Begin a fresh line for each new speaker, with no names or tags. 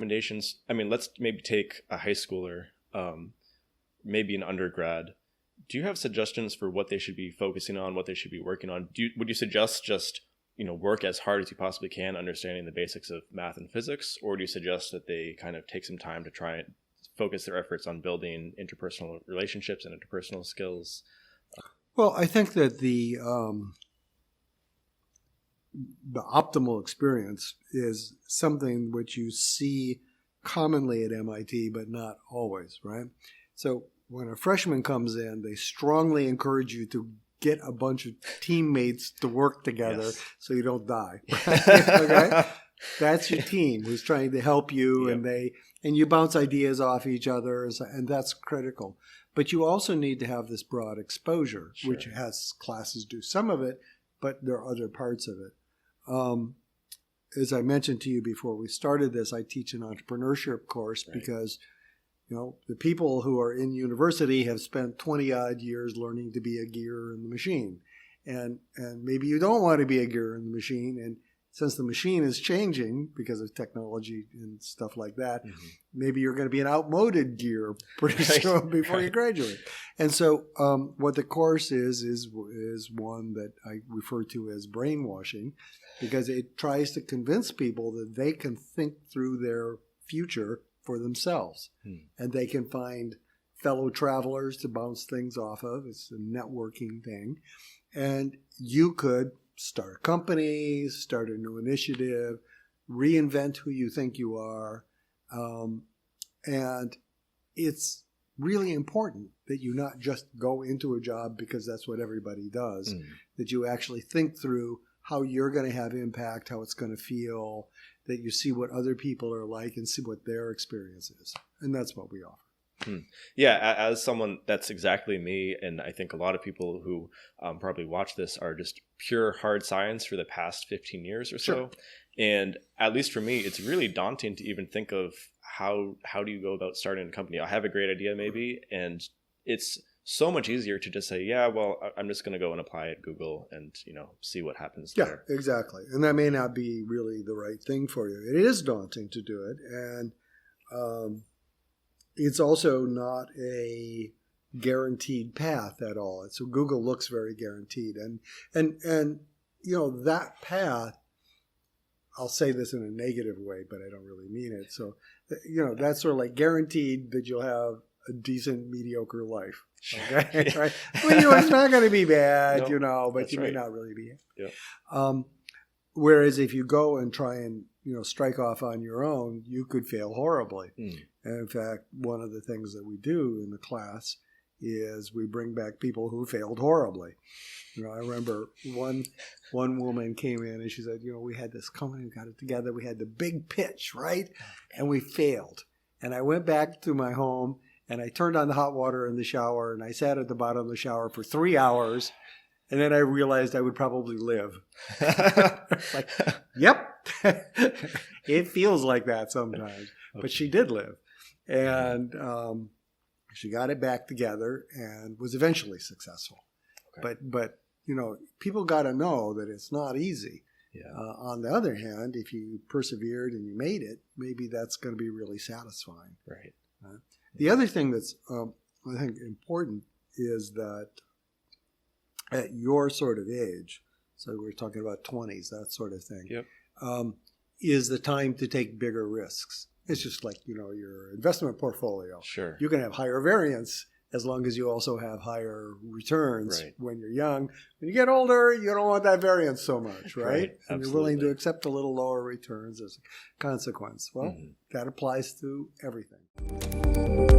recommendations? I mean, let's maybe take a high schooler, maybe an undergrad. Do you have suggestions for what they should be focusing on, what they should be working on? Would you suggest just, work as hard as you possibly can, understanding the basics of math and physics? Or do you suggest that they kind of take some time to try and focus their efforts on building interpersonal relationships and interpersonal skills?
Well, I think that the optimal experience is something which you see commonly at MIT, but not always, right? So when a freshman comes in, they strongly encourage you to get a bunch of teammates to work together so you don't die. Okay? That's your team who's trying to help you, and you bounce ideas off each other, and that's critical. But you also need to have this broad exposure, which has classes do some of it, but there are other parts of it. As I mentioned to you before we started this, I teach an entrepreneurship course because the people who are in university have spent 20-odd years learning to be a gear in the machine. And maybe you don't want to be a gear in the machine. And since the machine is changing because of technology and stuff like that, maybe you're going to be an outmoded gear pretty soon before you graduate. And so what the course is one that I refer to as brainwashing, because it tries to convince people that they can think through their future for themselves. And they can find fellow travelers to bounce things off of. It's a networking thing. And you could start a company, start a new initiative, reinvent who you think you are. And it's really important that you not just go into a job because that's what everybody does, that you actually think through how you're going to have impact, how it's going to feel, that you see what other people are like and see what their experience is. And that's what we offer.
Yeah, as someone, that's exactly me. And I think a lot of people who probably watch this are just pure hard science for the past 15 years or so. And at least for me, it's really daunting to even think of how do you go about starting a company? I have a great idea maybe, and it's so much easier to just say, yeah, well, I'm just going to go and apply at Google and, see what happens there.
Yeah, exactly. And that may not be really the right thing for you. It is daunting to do it. And it's also not a guaranteed path at all. So Google looks very guaranteed. And that path, I'll say this in a negative way, but I don't really mean it. So, that's sort of like guaranteed that you'll have a decent, mediocre life. Okay, right? Well, it's not going to be bad, but you may not really be.
Yeah.
Whereas if you go and try and strike off on your own, you could fail horribly. And in fact, one of the things that we do in the class is we bring back people who failed horribly. I remember one woman came in and she said, we had this company, we got it together, we had the big pitch, right? And we failed. And I went back to my home and I turned on the hot water in the shower and I sat at the bottom of the shower for 3 hours. And then I realized I would probably live. Like, yep. It feels like that sometimes. But she did live. And she got it back together and was eventually successful. Okay. But people got to know that it's not easy.
Yeah.
On the other hand, if you persevered and you made it, maybe that's going to be really satisfying.
Right.
The other thing that's, I think, important is that at your sort of age, so we're talking about 20s, that sort of thing, is the time to take bigger risks. It's just like, your investment portfolio.
Sure.
You can have higher variance as long as you also have higher returns when you're young. When you get older, you don't want that variance so much, right? And you're willing to accept a little lower returns as a consequence. Well, that applies to everything.